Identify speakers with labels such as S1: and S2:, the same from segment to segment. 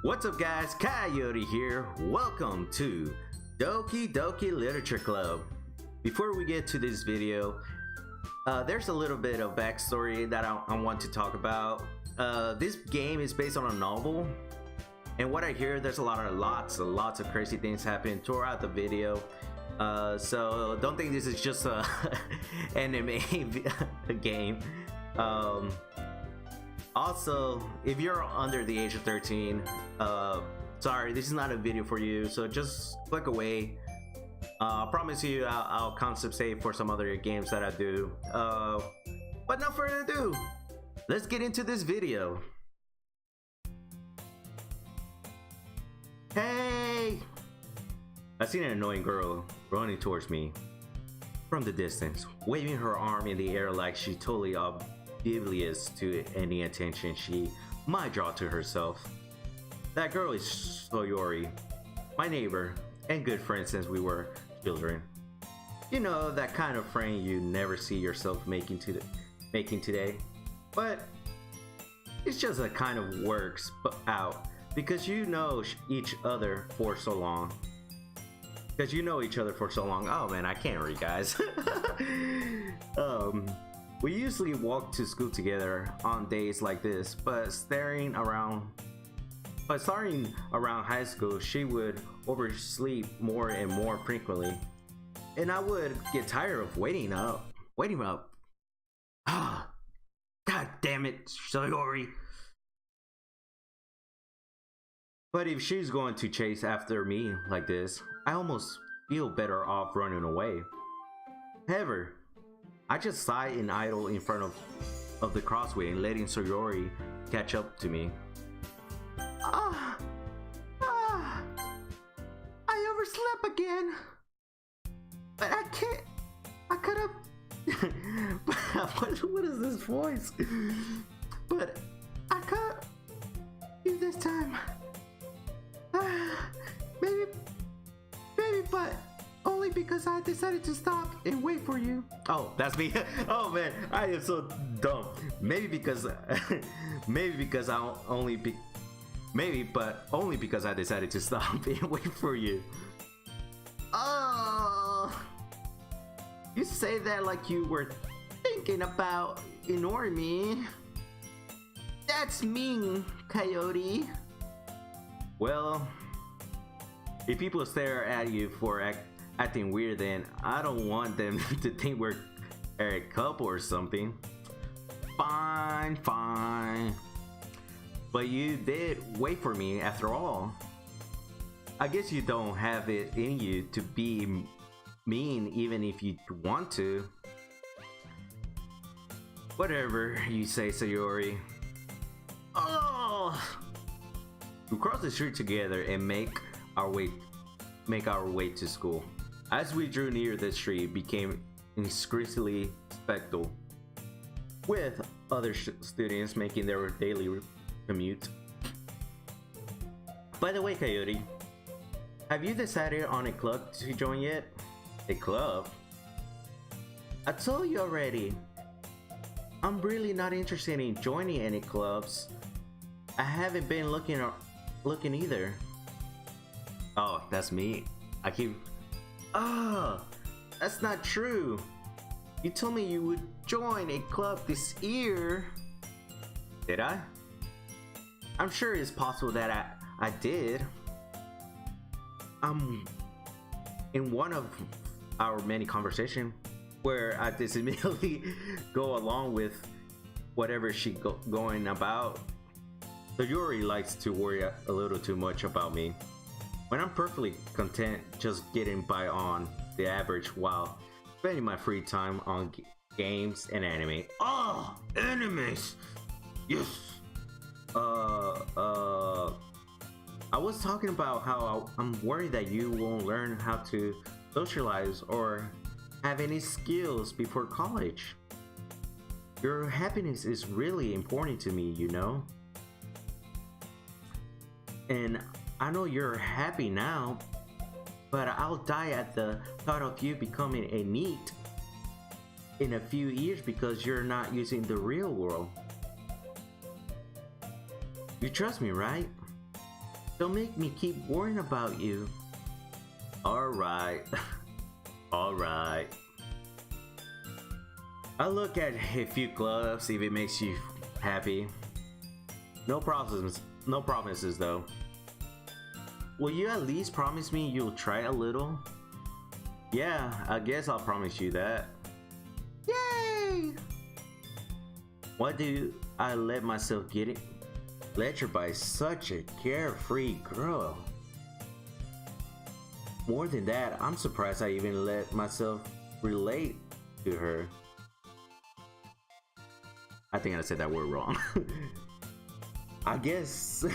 S1: What's up guys, Coyote here. Welcome to Doki Doki Literature Club. Before we get to this video, there's a little bit of backstory that I want to talk about. This game is based on a novel, and what I hear, there's lots of crazy things happening throughout the video. So don't think this is just a anime game. Also, if you're under the age of 13, sorry, this is not a video for you, so just click away. I promise you I'll concept save for some other games that I do. But no further ado, let's get into this video. Hey! I seen an annoying girl running towards me from the distance, waving her arm in the air like she totally oblivious to any attention she might draw to herself. That girl is Coyote, my neighbor and good friend since we were children. You know, that kind of friend you never see yourself making today, but it's just a kind of works out because you know each other for so long. Oh man, I can't read, guys. We usually walk to school together on days like this, but starting around high school, she would oversleep more and more frequently, and I would get tired of waiting up. Ah, god damn it, Sayori. But if she's going to chase after me like this, I almost feel better off running away. However, I just sigh and idle in front of the crossway and letting Sayori catch up to me. I overslept again. But I could have what is this voice? But I could do this time. Maybe, but only because I decided to stop and wait for you. Oh, that's me. Oh man, I am so dumb. Maybe but only because I decided to stop and wait for you. Oh, you say that like you were thinking about ignoring me. That's mean, Coyote. Well, if people stare at you for acting weird, then I don't want them to think we're a couple or something. Fine. But you did wait for me after all. I guess you don't have it in you to be mean even if you want to. Whatever you say, Sayori. Oh! We crossed the street together and make our way to school. As we drew near the street, it became increasingly spectacle, with other students making their daily commute. By the way, Coyote, have you decided on a club to join yet? A club? I told you already. I'm really not interested in joining any clubs. I haven't been looking either. Oh, that's me. That's not true. You told me you would join a club this year. Did I? I'm sure it's possible that I did. In one of our many conversations where I just immediately go along with whatever she going about. So Yuri likes to worry a little too much about me, when I'm perfectly content just getting by on the average while spending my free time on games and anime. Oh, animes! Yes! I was talking about how I'm worried that you won't learn how to socialize or have any skills before college. Your happiness is really important to me, you know? And I know you're happy now, but I'll die at the thought of you becoming a NEET in a few years because you're not using the real world. You trust me, right? Don't make me keep worrying about you. Alright. Alright. I'll look at a few clubs, see if it makes you happy. No problems, no promises though. Will you at least promise me you'll try a little? Yeah, I guess I'll promise you that. Yay! Why do I let myself get it? Lectured by such a carefree girl. More than that, I'm surprised I even let myself relate to her. I think I said that word wrong. I guess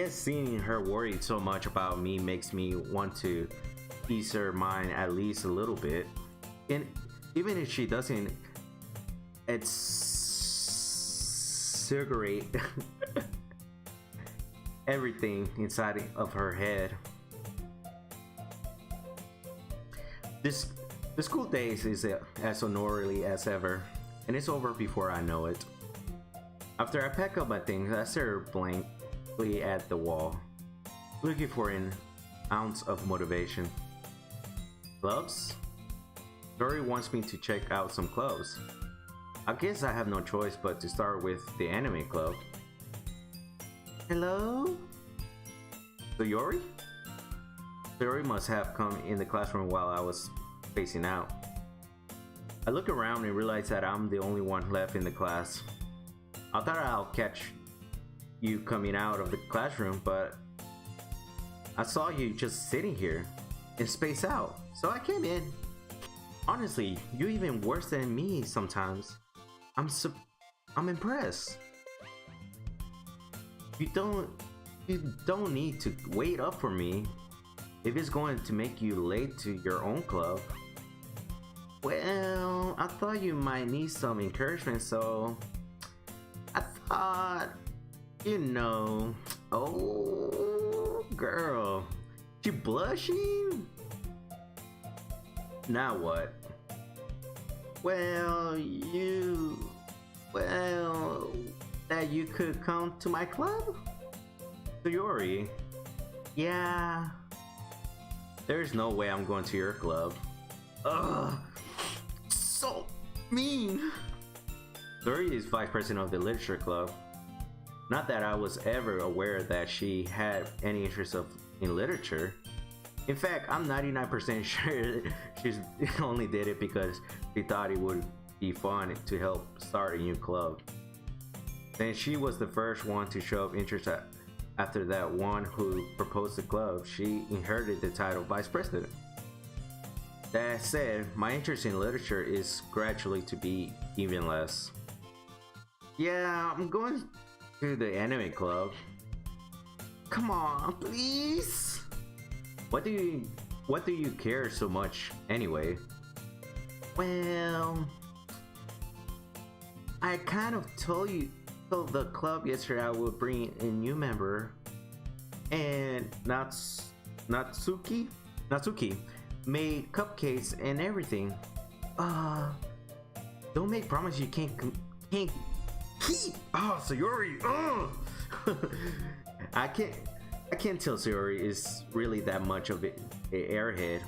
S1: seeing her worried so much about me makes me want to ease her mind at least a little bit. And even if she doesn't cigarette everything inside of her head. The school days is as honorably as ever, and it's over before I know it. After I pack up my things, I stare blankly at the wall, looking for an ounce of motivation. Clubs? Dory wants me to check out some clubs. I guess I have no choice but to start with the anime club. Hello? Sayori? Sayori must have come in the classroom while I was spacing out. I look around and realize that I'm the only one left in the class. I thought I'll catch you coming out of the classroom, but I saw you just sitting here and space out, so I came in. Honestly, you're even worse than me sometimes. I'm impressed. You don't need to wait up for me if it's going to make you late to your own club. Well, I thought you might need some encouragement, so I thought, you know. Oh, girl, you blushing? Now what? Well, that you could come to my club? Sayori, yeah. There's no way I'm going to your club. Ugh, so mean. Sayori is vice president of the literature club. Not that I was ever aware that she had any interest in literature. In fact, I'm 99% sure she only did it because she thought it would be fun to help start a new club. Then she was the first one to show interest after that one who proposed the club. She inherited the title vice president. That said, my interest in literature is gradually to be even less. Yeah, I'm going to the anime club. Come on, please. What do you care so much anyway? Well, I kind of told the club yesterday I would bring a new member, and Natsuki made cupcakes and everything. Don't make promise you can't keep. Oh, Sayori. I can't tell Sayori is really that much of an airhead,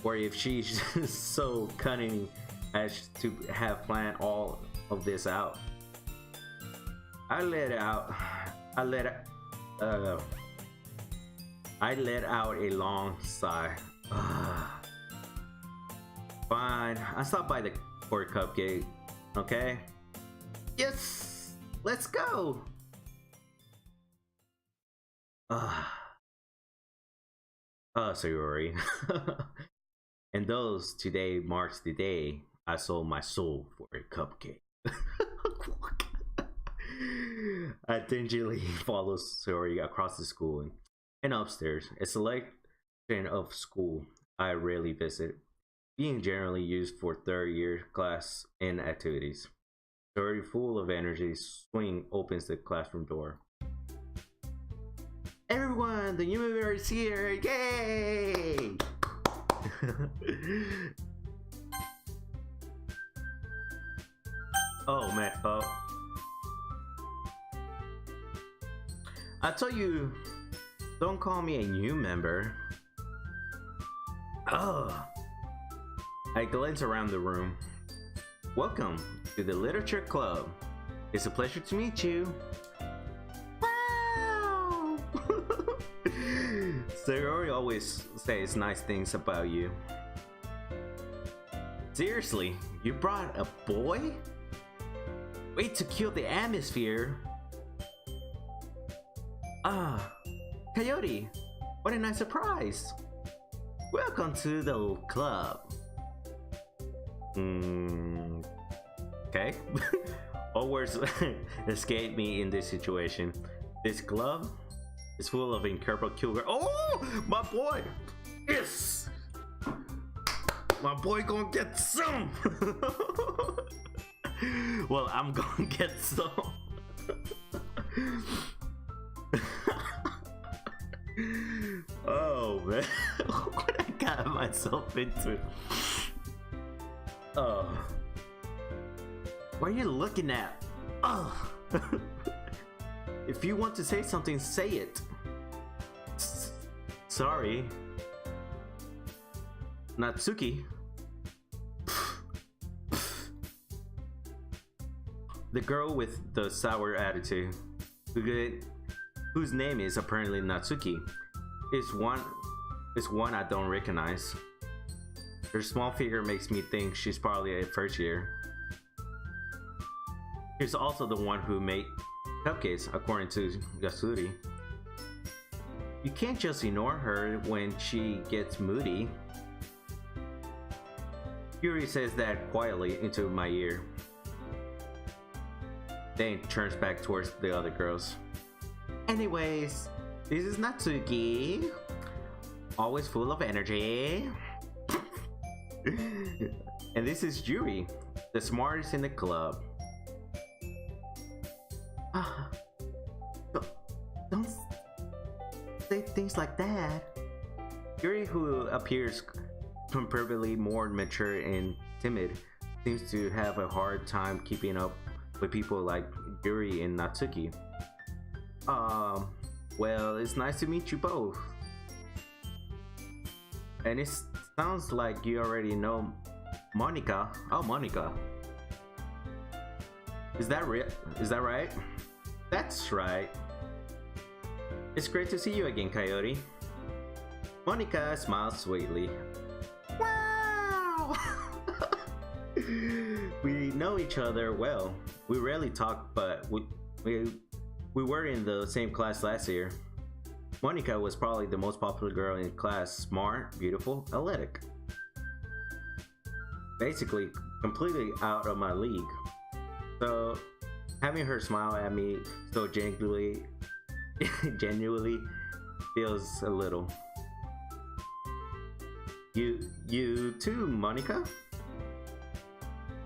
S1: or if she's so cunning as to have planned all of this out. I let out a long sigh. Fine, I stopped by for a cupcake. Okay? Yes, let's go. Sayori. And those today marks the day I sold my soul for a cupcake. I dingy follows Sayori across the school and upstairs. A selection of school I rarely visit, being generally used for third-year class and activities. Sayori, full of energy, opens the classroom door. Everyone, the new member is here! Yay! Oh man, I told you, don't call me a new member. Oh. I glance around the room. Welcome to the Literature Club. It's a pleasure to meet you. Wow! Sayori always says nice things about you. Seriously, you brought a boy? Wait to kill the atmosphere. Ah, Coyote, what a nice surprise. Welcome to the club. Okay. All words escape me in this situation. This club is full of incredible killer. Oh, my boy! Yes! My boy gonna get some! Well, I'm gonna get some. Oh man, what I got myself into. Oh, what are you looking at? Oh. If you want to say something, say it. Sorry, Natsuki. The girl with the sour attitude, whose name is apparently Natsuki, is one I don't recognize. Her small figure makes me think she's probably a first year. She's also the one who made cupcakes, according to Yasuri. You can't just ignore her when she gets moody. Yuri says that quietly into my ear. Then turns back towards the other girls. Anyways, this is Natsuki. Always full of energy. And this is Yuri, the smartest in the club. Don't say things like that. Yuri, who appears comparatively more mature and timid, seems to have a hard time keeping up with people like Yuri and Natsuki. Well, it's nice to meet you both. And it sounds like you already know Monika. Oh, Monika. Is that real? Is that right? That's right. It's great to see you again, Coyote. Monika smiles sweetly. Wow! We know each other well. We rarely talk, but we were in the same class last year. Monika was probably the most popular girl in class. Smart, beautiful, athletic. Basically, completely out of my league. So, having her smile at me so genuinely feels a little. You too, Monika?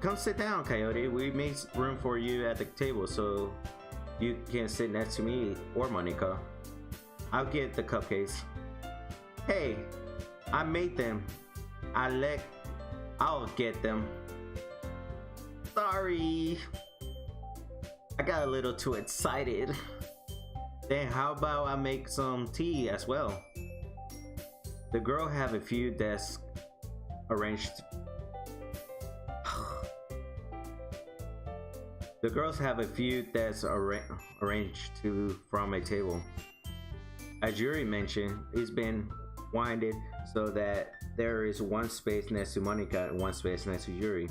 S1: Come sit down, Coyote. We made room for you at the table so you can sit next to me or Monika. I'll get the cupcakes. Hey, I made them. I'll get them. Sorry. I got a little too excited. Then how about I make some tea as well? The girl have a few desks arranged. The girls have a few desks arranged from a table. As Yuri mentioned, it's been winded so that there is one space next to Monika and one space next to Yuri.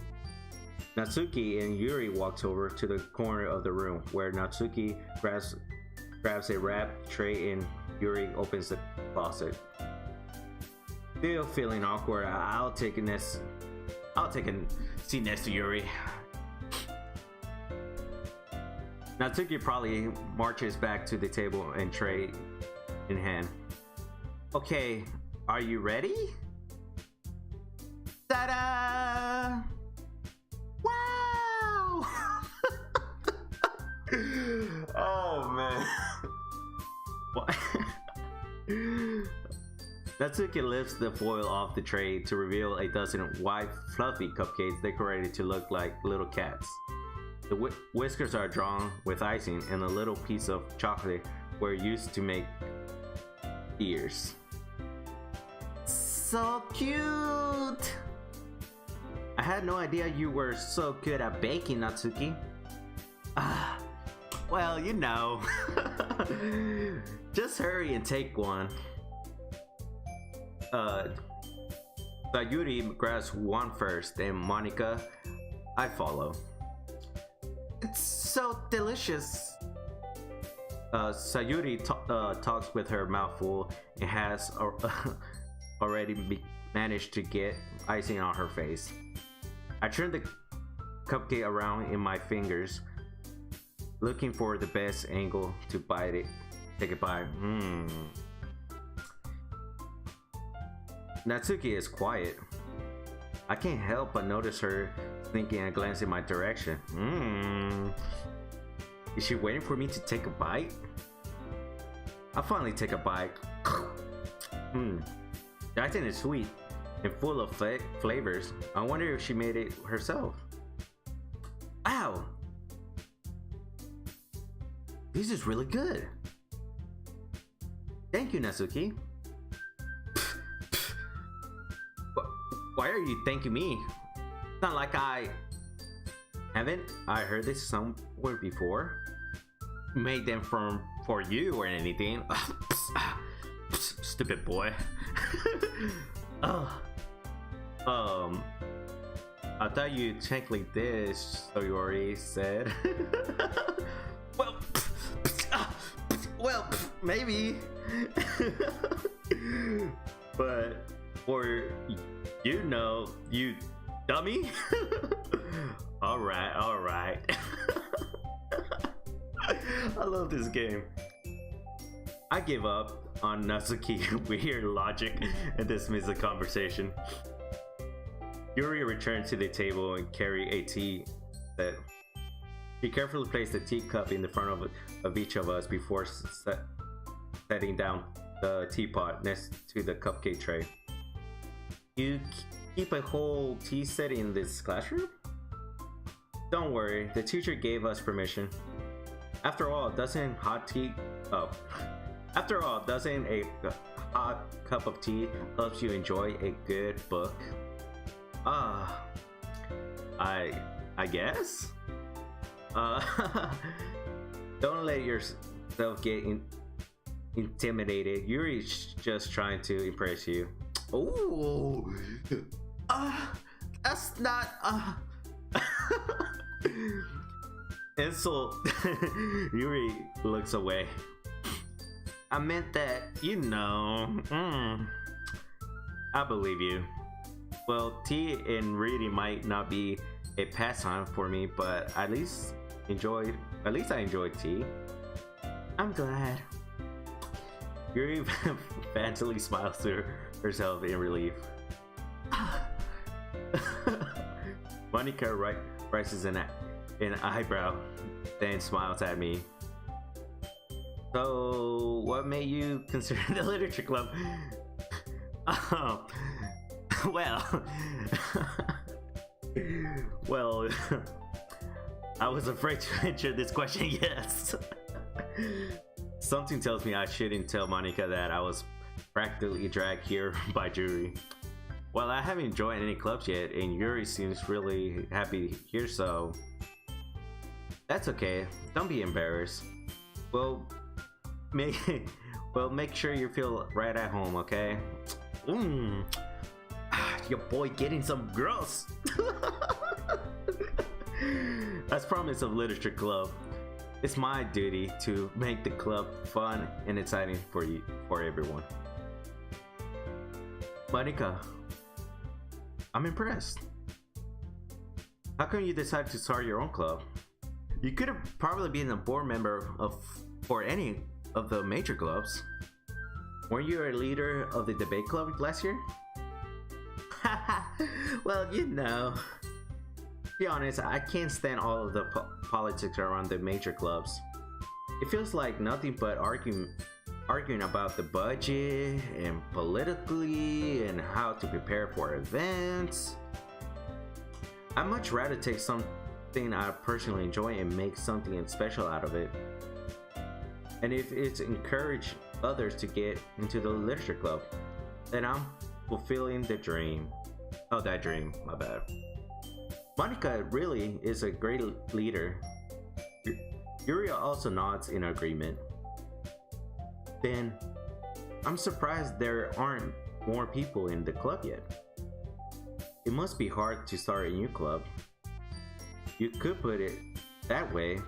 S1: Natsuki and Yuri walked over to the corner of the room where Natsuki grabs a wrapped tray and Yuri opens the closet. Still feeling awkward, I'll take a seat next to Yuri. Natsuki probably marches back to the table and tray in hand. Okay, are you ready? Ta-da! Wow! Oh man. What? Natsuki lifts the foil off the tray to reveal a dozen white fluffy cupcakes decorated to look like little cats. The whiskers are drawn with icing and a little piece of chocolate were used to make ears. So cute! I had no idea you were so good at baking, Natsuki. Well, you know. Just hurry and take one. Sayuri grabs one first, and Monica, I follow. It's so delicious. Sayuri talks with her mouth full and has already managed to get icing on her face. I turn the cupcake around in my fingers, looking for the best angle to bite it. Take a bite. Natsuki is quiet. I can't help but notice her thinking and glancing my direction. Is she waiting for me to take a bite? I finally take a bite. The icing is sweet and full of flavors. I wonder if she made it herself. Ow! This is really good. Thank you, Natsuki. Why are you thanking me? It's not like I haven't heard this somewhere before. Made them for you or anything. Stupid boy. I thought you technically did, Sayuri said. Well, maybe. But for you dummy. All right. I love this game. I give up on Natsuki's weird logic and dismiss the conversation. Yuri returns to the table and carry a tea set. She carefully placed the teacup in the front of each of us before setting down the teapot next to the cupcake tray. You keep a whole tea set in this classroom? Don't worry, the teacher gave us permission. After all, doesn't a hot cup of tea helps you enjoy a good book? I guess? Don't let yourself get intimidated. Yuri's just trying to impress you. Oh, that's not insult. Yuri looks away. I meant that, I believe you. Well, tea and reading might not be a pastime for me, but at least I enjoyed tea. I'm glad. Yuri fancily smiles to herself in relief. Monica raises an eyebrow, then smiles at me. So, what made you consider the literature club? Well, I was afraid to answer this question. Yes. Something tells me I shouldn't tell Monica that I was practically dragged here by Yuri. Well, I haven't joined any clubs yet, and Yuri seems really happy here, so that's okay. Don't be embarrassed. Well, make sure you feel right at home, okay? Your boy getting some girls. As promised of literature club, it's my duty to make the club fun and exciting for everyone. Monica, I'm impressed. How come you decided to start your own club? You could have probably been a board member for any of the major clubs. Weren't you a leader of the debate club last year? Well, to be honest, I can't stand all of the politics around the major clubs. It feels like nothing but arguing about the budget and politically and how to prepare for events. I'd much rather take something I personally enjoy and make something special out of it. And if it's encouraged others to get into the literature club, then I'm fulfilling the dream. Oh, that dream, my bad. Monica really is a great leader. Yuri also nods in agreement. Then, I'm surprised there aren't more people in the club yet. It must be hard to start a new club. You could put it that way.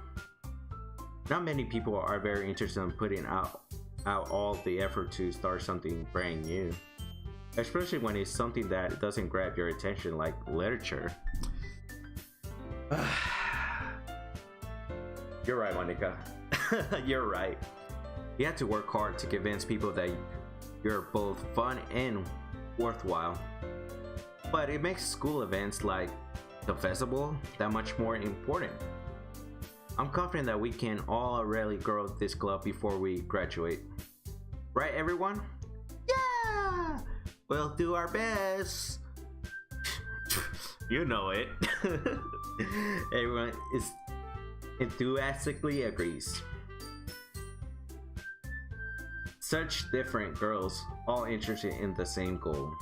S1: Not many people are very interested in putting out all the effort to start something brand new. Especially when it's something that doesn't grab your attention like literature. You're right, Monica. You're right. You have to work hard to convince people that you're both fun and worthwhile. But it makes school events like the festival that much more important. I'm confident that we can all really grow this club before we graduate. Right, everyone? Yeah! We'll do our best. You know it. Everyone is enthusiastically agrees. Such different girls, all interested in the same goal.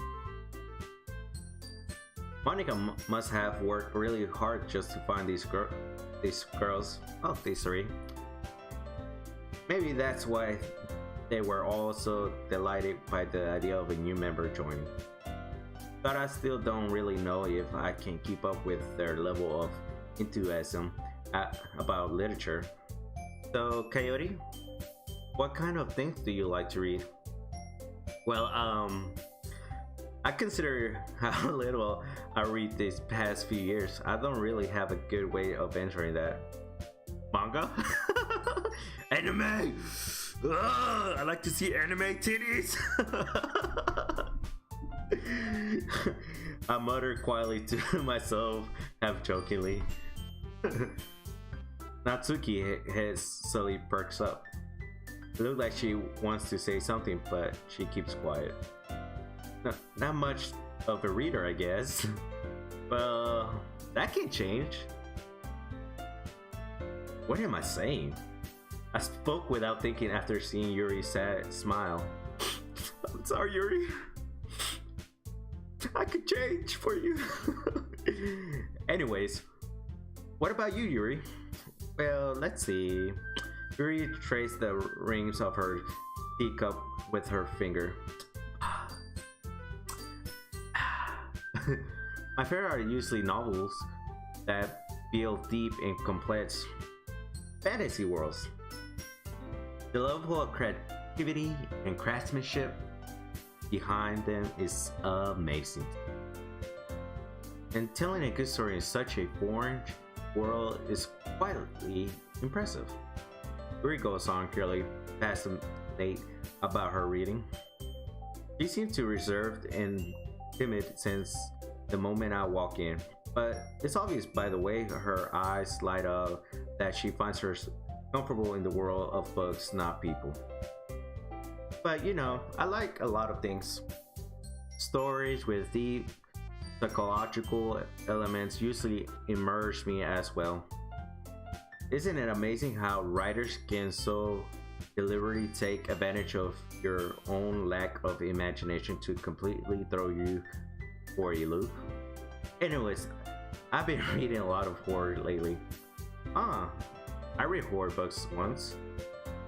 S1: Monica must have worked really hard just to find these girls. Oh, these three. Maybe that's why they were all so delighted by the idea of a new member joining. But I still don't really know if I can keep up with their level of enthusiasm about literature. So, Coyote, what kind of things do you like to read? Well, I consider how little I read these past few years. I don't really have a good way of answering that. Manga? Anime! Ugh, I like to see anime titties! I muttered quietly to myself, half jokingly. Natsuki head slowly perks up. It looks like she wants to say something, but she keeps quiet. Not much of a reader, I guess. Well, that can change. What am I saying? I spoke without thinking after seeing Yuri's sad smile. I'm sorry, Yuri. I could change for you. Anyways, what about you, Yuri? Well, let's see. Yuri traced the rings of her teacup with her finger. My favorite are usually novels that feel deep and complex fantasy worlds. The level of creativity and craftsmanship behind them is amazing. And telling a good story in such a foreign world is quietly impressive. Yuri goes on clearly passionate about her reading. She seems to reserved and timid since the moment I walk in, but it's obvious by the way her eyes light up that she finds herself comfortable in the world of books, not people. But you know, I like a lot of things. Stories with deep psychological elements usually immerse me as well. Isn't it amazing how writers can so deliberately take advantage of your own lack of imagination to completely throw you for a loop? Anyways, I've been reading a lot of horror lately. I read horror books once.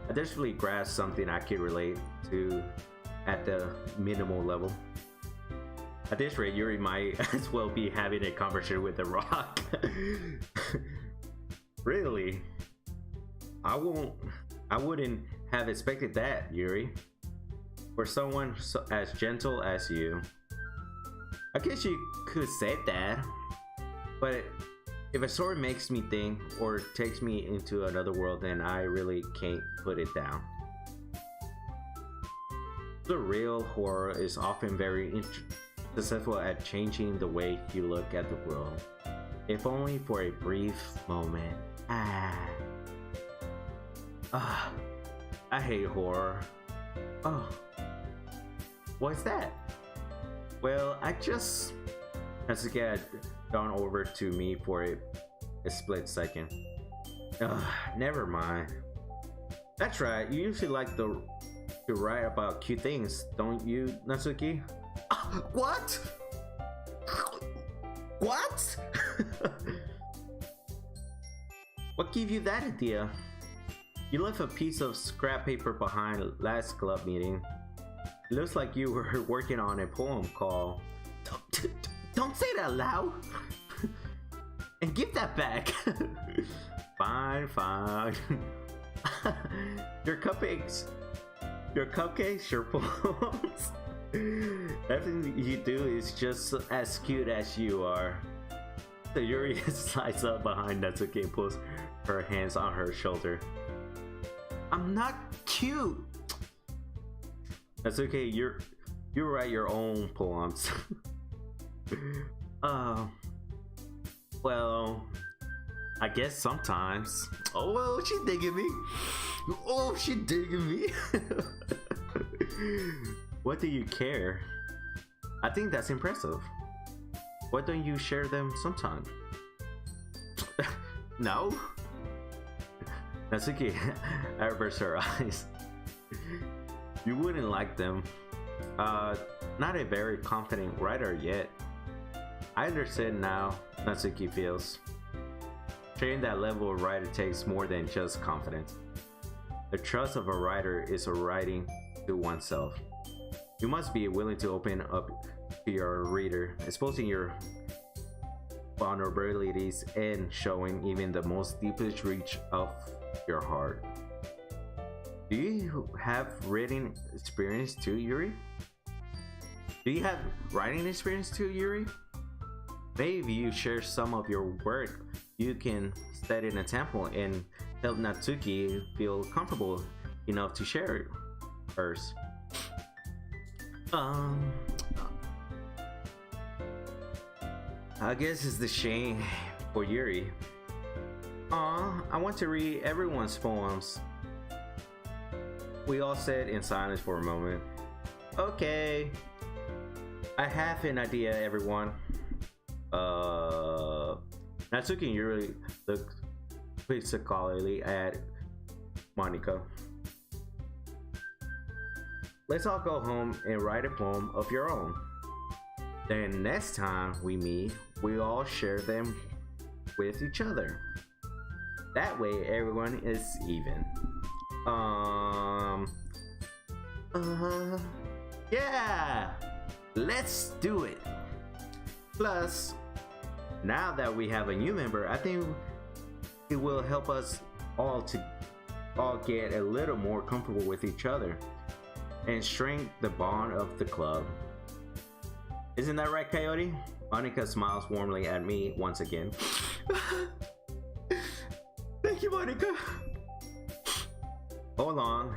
S1: I just really grasped something I could relate to at the minimal level. At this rate, Yuri might as well be having a conversation with a rock. Really? I wouldn't have expected that, Yuri. For someone as gentle as you. I guess you could say that. But if a story makes me think or takes me into another world, then I really can't put it down. The real horror is often very successful at changing the way you look at the world. If only for a brief moment. I hate horror. Oh, what's that? Well, I just has to get gone over to me for a split second. Never mind. That's right. You usually like to write about cute things, don't you, Natsuki? What? What? What gave you that idea? You left a piece of scrap paper behind last club meeting. It looks like you were working on a poem called... Don't say that loud! And give that back! Fine, fine. Your cupcakes, your poems. Everything you do is just as cute as you are. So Yuri slides up behind Natsuki and pulls her hands on her shoulder. I'm not cute. Natsuki, you write your own poems. Well, I guess sometimes. Oh, well, she digging me. Oh, she digging me. What do you care? I think that's impressive. Why don't you share them sometime? No? Natsuki averts her eyes. You wouldn't like them. Not a very confident writer yet. I understand now, Natsuki feels. Sharing that level of writer takes more than just confidence. The trust of a writer is a writing to oneself. You must be willing to open up to your reader, exposing your vulnerabilities and showing even the most deepest reach of your heart. Do you have writing experience too, Yuri? Do you have writing experience too, Yuri? Maybe you share some of your work. You can set in a temple and help Natsuki feel comfortable enough to share it hers. I guess it's the shame for Yuri. I want to read everyone's poems. We all sat in silence for a moment. Okay. I have an idea, everyone. Natsuki and Yuri looked quizzically at Monika. Let's all go home and write a poem of your own. Then next time we meet, we all share them with each other. That way everyone is even. Yeah! Let's do it! Plus, now that we have a new member, I think it will help us all get a little more comfortable with each other and strengthen the bond of the club. Isn't that right, Coyote? Monika smiles warmly at me once again. Thank you, Monika. Hold on,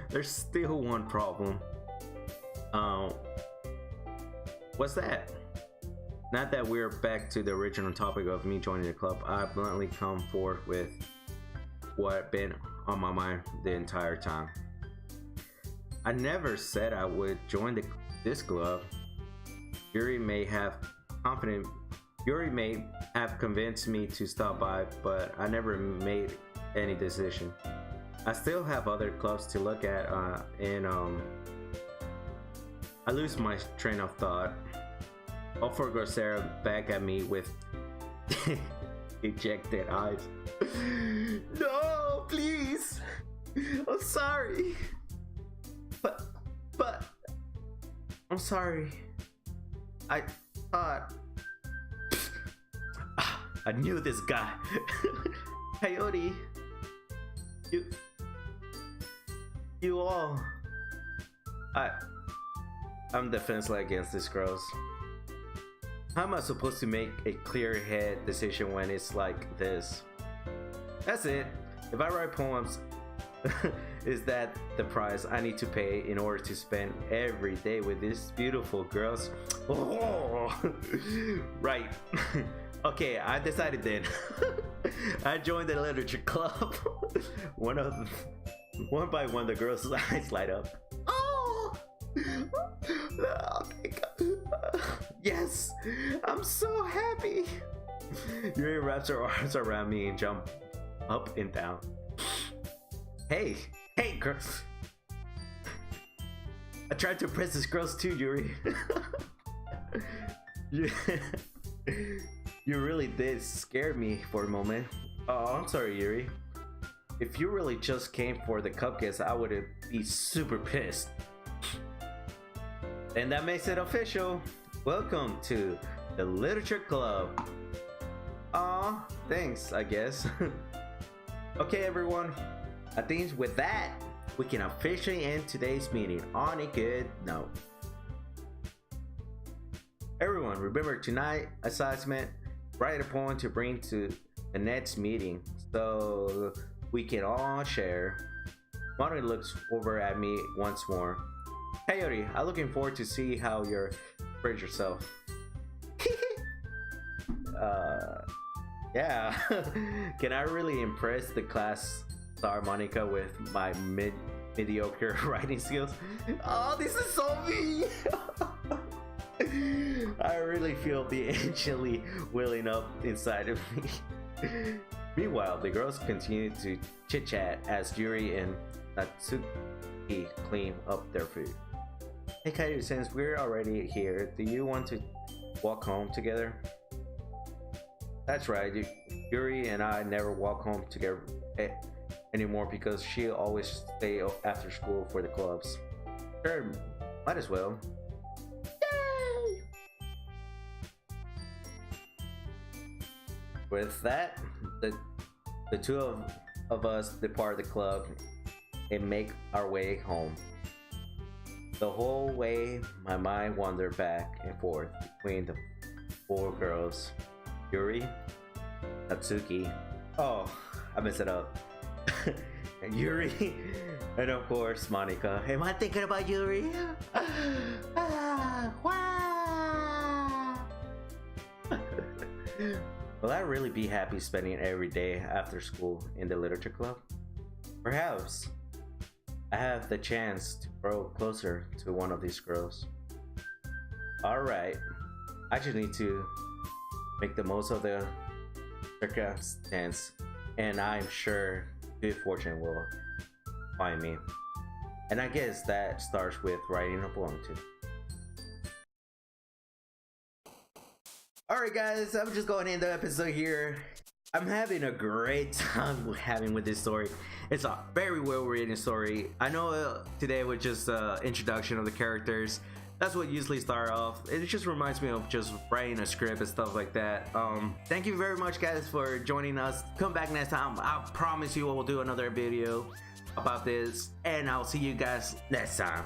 S1: there's still one problem. What's that? Not that we're back to the original topic of me joining the club, I bluntly come forth with what been on my mind the entire time. I never said I would join this club. Yuri may have convinced me to stop by, but I never made any decision. I still have other clubs to look at, and I lose my train of thought. All four girls stare back at me with ejected eyes. No, please. I'm sorry. But I'm sorry. I thought I knew this guy. Coyote. You all. I'm defenseless against these girls. How am I supposed to make a clear head decision when it's like this? That's it. If I write poems, is that the price I need to pay in order to spend every day with these beautiful girls? Oh, right. Okay, I decided then. I joined the literature club. One by one, the girls' eyes light up. Oh my God. Yes, I'm so happy. Yuri wraps her arms around me and jumps up and down. Hey, girls. I tried to impress these girls too, Yuri. you, you really did scare me for a moment. Oh, I'm sorry, Yuri. If you really just came for the cupcakes, I would be super pissed. And that makes it official. Welcome to the Literature Club. Aw, thanks, I guess. Okay, everyone. I think with that, we can officially end today's meeting on a good note. Everyone, remember tonight assignment, write a poem to bring to the next meeting so we can all share. Monica looks over at me once more. Coyote, I'm looking forward to see how you spread yourself. Yeah. Can I really impress the class star Monica with my mediocre writing skills? Oh, this is so me. I really feel the instantly welling up inside of me. Meanwhile, the girls continue to chit-chat as Yuri and Natsuki clean up their food. Hey Kaiju, since we're already here, do you want to walk home together? That's right, Yuri and I never walk home together anymore because she always stay after school for the clubs. Sure, might as well. Yay! With that, the two of us depart the club and make our way home. The whole way, my mind wandered back and forth between the four girls. Yuri, Natsuki, oh, I messed it up. And Yuri, and of course Monica. Am I thinking about Yuri? Will I really be happy spending every day after school in the literature club? Perhaps I have the chance to grow closer to one of these girls. Alright, I just need to make the most of the circumstance, and I'm sure good fortune will find me. And I guess that starts with writing a poem too. Alright guys, I'm just going to end the episode here. I'm having a great time having with this story. It's a very well written story. I know today was just introduction of the characters. That's what usually start off. It just reminds me of just writing a script and stuff like that. Thank you very much guys for joining us. Come back next time. I promise you I will do another video about this, and I'll see you guys next time.